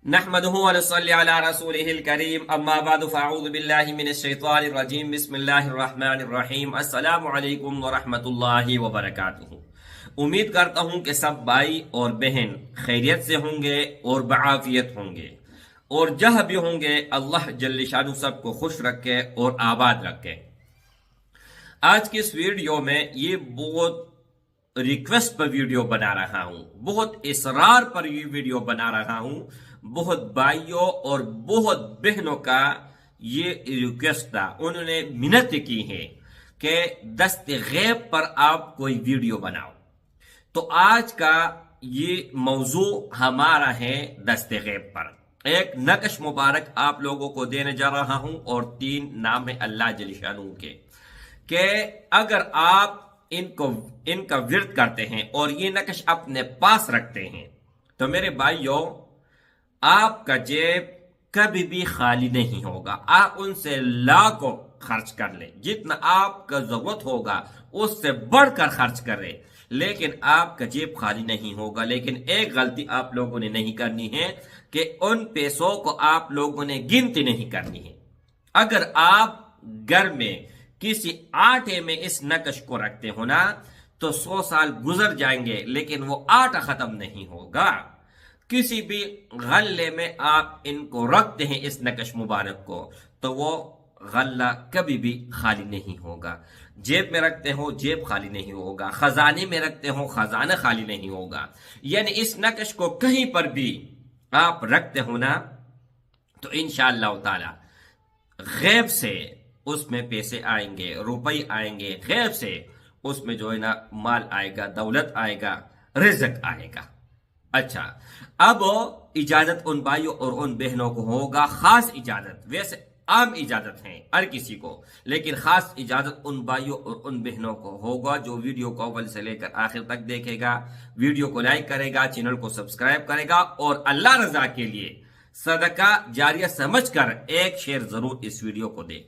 نحمده ونصلي على رسوله الكريم اما بعد فاعوذ بالله من الشیطان الرجیم بسم اللہ الرحمن الرحیم السلام علیکم ورحمۃ اللہ وبرکاتہ۔ امید کرتا ہوں کہ سب بھائی اور بہن خیریت سے ہوں گے اور بعافیت ہوں گے، اور جہاں بھی ہوں گے اللہ جل شانہ سب کو خوش رکھے اور آباد رکھے۔ آج کی اس ویڈیو میں یہ بہت ریکویسٹ پر ویڈیو بنا رہا ہوں، بہت اصرار پر یہ ویڈیو بنا رہا ہوں۔ بہت بھائیوں اور بہت بہنوں کا یہ ریکویسٹ تھا، انہوں نے منت کی ہے کہ دست غیب پر آپ کوئی ویڈیو بناؤ۔ تو آج کا یہ موضوع ہمارا ہے دست غیب پر۔ ایک نقش مبارک آپ لوگوں کو دینے جا رہا ہوں، اور 3 نام ہے اللہ جل شانہ کے، کہ اگر آپ ان کا ورد کرتے ہیں اور یہ نقش اپنے پاس رکھتے ہیں تو میرے بھائیوں آپ کا جیب کبھی بھی خالی نہیں ہوگا۔ آپ ان سے لاکھوں خرچ کر لیں، جتنا آپ کا ضرورت ہوگا اس سے بڑھ کر خرچ کریں، لیکن آپ کا جیب خالی نہیں ہوگا۔ لیکن ایک غلطی آپ لوگوں نے نہیں کرنی ہے کہ ان پیسوں کو آپ لوگوں نے گنتی نہیں کرنی ہے۔ اگر آپ گھر میں کسی آٹے میں اس نقش کو رکھتے ہو نا تو 100 سال گزر جائیں گے لیکن وہ آٹا ختم نہیں ہوگا۔ کسی بھی غلے میں آپ ان کو رکھتے ہیں اس نقش مبارک کو تو وہ غلہ کبھی بھی خالی نہیں ہوگا۔ جیب میں رکھتے ہو جیب خالی نہیں ہوگا، خزانے میں رکھتے ہو خزانہ خالی نہیں ہوگا۔ یعنی اس نقش کو کہیں پر بھی آپ رکھتے ہو نا تو انشاءاللہ تعالی غیب سے اس میں پیسے آئیں گے، روپے آئیں گے، غیب سے اس میں جو ہے نا مال آئے گا، دولت آئے گا، رزق آئے گا۔ اچھا، اب اجازت ان بھائیوں اور ان بہنوں کو ہوگا، خاص اجازت، ویسے عام اجازت ہے ہر کسی کو، لیکن خاص اجازت ان بھائیوں اور ان بہنوں کو ہوگا جو ویڈیو کو اول سے لے کر آخر تک دیکھے گا، ویڈیو کو لائک کرے گا، چینل کو سبسکرائب کرے گا، اور اللہ رضا کے لیے صدقہ جاریہ سمجھ کر ایک شیئر ضرور اس ویڈیو کو دے۔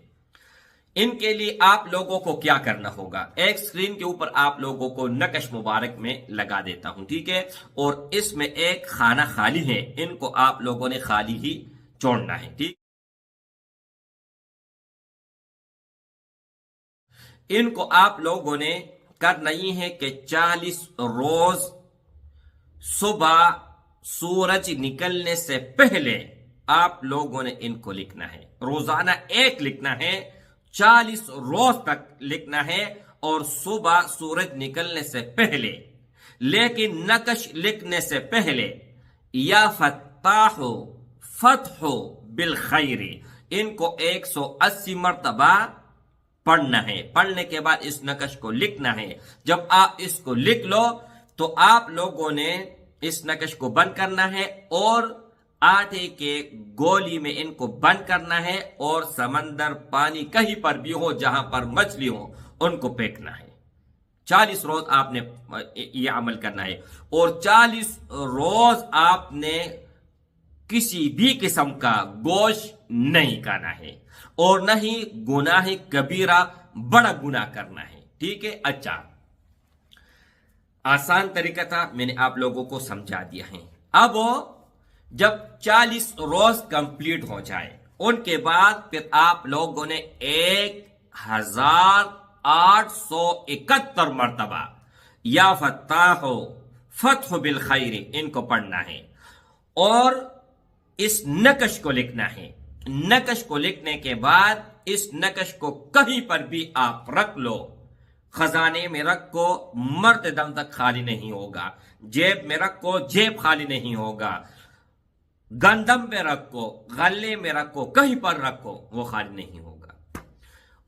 ان کے لیے آپ لوگوں کو کیا کرنا ہوگا، ایک سکرین کے اوپر آپ لوگوں کو نقش مبارک میں لگا دیتا ہوں، ٹھیک ہے، اور اس میں ایک خانہ خالی ہے، ان کو آپ لوگوں نے خالی ہی چھوڑنا ہے، ٹھیک۔ ان کو آپ لوگوں نے کرنا یہ ہے کہ 40 روز صبح سورج نکلنے سے پہلے آپ لوگوں نے ان کو لکھنا ہے، روزانہ ایک لکھنا ہے، 40 روز تک لکھنا ہے، اور صبح سورج نکلنے سے پہلے۔ لیکن نقش لکھنے سے پہلے یا فتاح فتح بالخیر ان کو 180 مرتبہ پڑھنا ہے۔ پڑھنے کے بعد اس نقش کو لکھنا ہے۔ جب آپ اس کو لکھ لو تو آپ لوگوں نے اس نقش کو بند کرنا ہے، اور آٹے کے گولی میں ان کو بند کرنا ہے، اور سمندر پانی کہیں پر بھی ہو جہاں پر مچھلی ہو ان کو پھینکنا ہے۔ 40 روز آپ نے یہ عمل کرنا ہے، اور 40 روز آپ نے کسی بھی قسم کا گوشت نہیں کھانا ہے، اور نہ ہی گناہ کبیرہ بڑا گناہ کرنا ہے، ٹھیک ہے۔ اچھا، آسان طریقہ تھا، میں نے آپ لوگوں کو سمجھا دیا ہے۔ اب جب 40 روز کمپلیٹ ہو جائے ان کے بعد پھر آپ لوگوں نے 1871 مرتبہ یا فتاح فتح بالخیر ان کو پڑھنا ہے، اور اس نقش کو لکھنا ہے۔ نقش کو لکھنے کے بعد اس نقش کو کہیں پر بھی آپ رکھ لو، خزانے میں رکھو، مرتے دم تک خالی نہیں ہوگا، جیب میں رکھو جیب خالی نہیں ہوگا، گندم میں رکھو، غلے میں رکھو، کہیں پر رکھو، وہ خالی نہیں ہوگا۔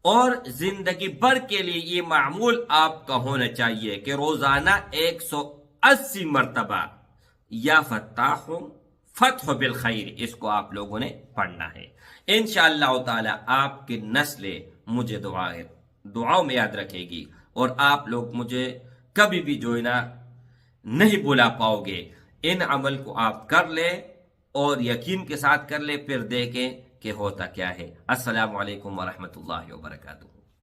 اور زندگی بھر کے لیے یہ معمول آپ کا ہونا چاہیے کہ روزانہ 180 مرتبہ یا فتاح فتح بالخیر اس کو آپ لوگوں نے پڑھنا ہے۔ انشاءاللہ تعالی آپ کی نسلیں مجھے دعاؤں میں یاد رکھے گی، اور آپ لوگ مجھے کبھی بھی جو ہے نا نہیں بلا پاؤ گے۔ ان عمل کو آپ کر لیں اور یقین کے ساتھ کر لیں، پھر دیکھیں کہ ہوتا کیا ہے۔ السلام علیکم ورحمۃ اللہ وبرکاتہ۔